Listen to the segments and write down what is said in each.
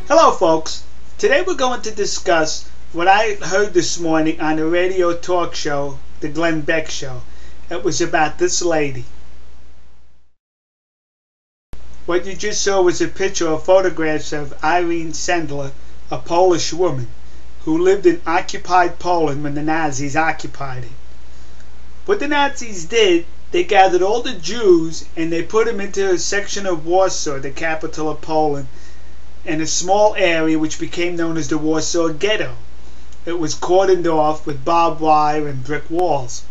Hello folks, today we're going to discuss what I heard this morning on the radio talk show, the Glenn Beck Show. It was about this lady. What you just saw was a picture or photographs of Irena Sendler, a Polish woman who lived in occupied Poland when the Nazis occupied it. What the Nazis did, they gathered all the Jews and they put them into a section of Warsaw, the capital of Poland, in a small area which became known as the Warsaw Ghetto. It was cordoned off with barbed wire and brick walls.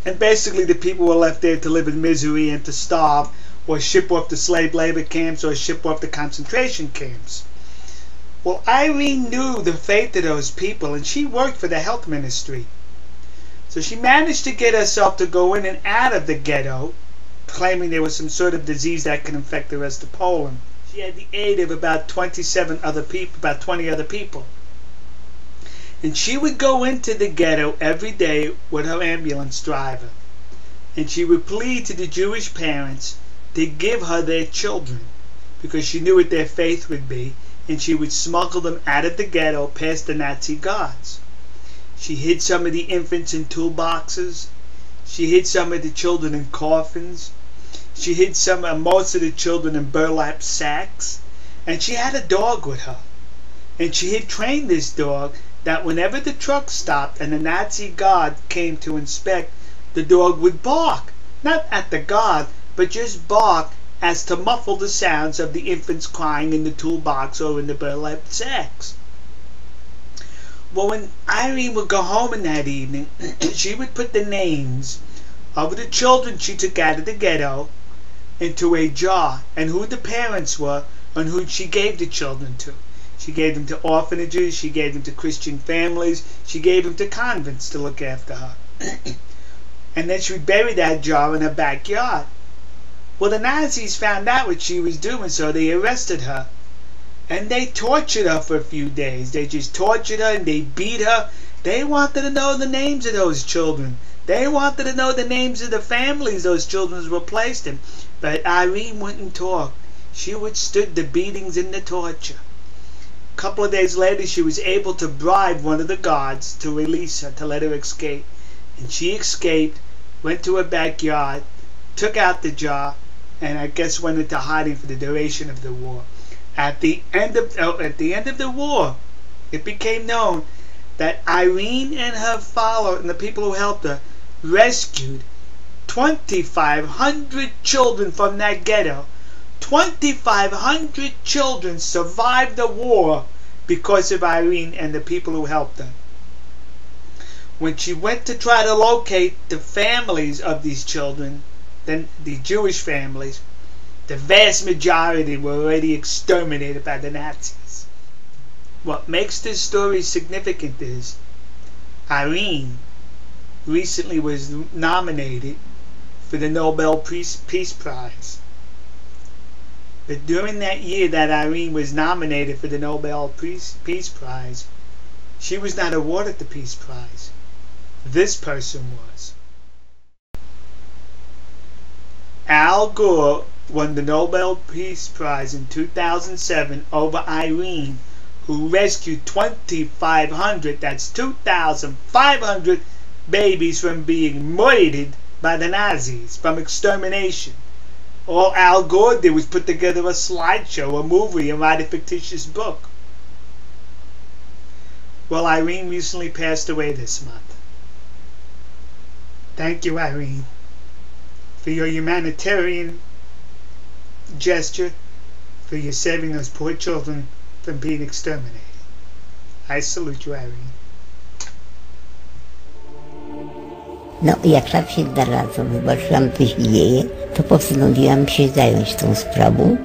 And basically the people were left there to live in misery and to starve, or ship off to slave labor camps, or ship off to concentration camps. Well, Irene knew the fate of those people, and she worked for the health ministry. So she managed to get herself to go in and out of the ghetto, claiming there was some sort of disease that could infect the rest of Poland. She had the aid of about 20 other people. And she would go into the ghetto every day with her ambulance driver. And she would plead to the Jewish parents to give her their children, because she knew what their faith would be, and she would smuggle them out of the ghetto past the Nazi guards. She hid some of the infants in toolboxes. She hid some of the children in coffins. She hid most of the children in burlap sacks. And she had a dog with her. And she had trained this dog that whenever the truck stopped and the Nazi guard came to inspect, the dog would bark. Not at the guard, but just bark as to muffle the sounds of the infants crying in the toolbox or in the burlap sacks. Well, when Irene would go home in that evening, she would put the names of the children she took out of the ghetto into a jar, and who the parents were and who she gave the children to. She gave them to orphanages, she gave them to Christian families, she gave them to convents to look after her. And then she would bury that jar in her backyard. Well, the Nazis found out what she was doing, so they arrested her. And they tortured her for a few days. They just tortured her and they beat her. They wanted to know the names of those children. They wanted to know the names of the families those children were placed in. But Irene wouldn't talk. She withstood the beatings and the torture. A couple of days later, she was able to bribe one of the guards to release her, to let her escape. And she escaped, went to her backyard, took out the jar, and I guess went into hiding for the duration of the war. At the end of the war, it became known that Irene and her follower and the people who helped her rescued 2,500 children from that ghetto. 2,500 children survived the war because of Irene and the people who helped her. When she went to try to locate the families of these children, then the Jewish families, the vast majority were already exterminated by the Nazis. What makes this story significant is Irene recently was nominated for the Nobel Peace Prize. But during that year that Irene was nominated for the Nobel Peace Prize, she was not awarded the Peace Prize. This person was. Al Gore won the Nobel Peace Prize in 2007 over Irene, who rescued 2,500, that's 2,500 babies from being murdered by the Nazis, from extermination. All Al Gore did was put together a slideshow, a movie, and write a fictitious book. Well, Irene recently passed away this month. Thank you, Irene, for your humanitarian gesture, for your saving those poor children from being exterminated. I salute you, Irene. No, jak tak się zdarza, co wybaczyłam, coś dzieje, to postanowiłam się zająć tą sprawą.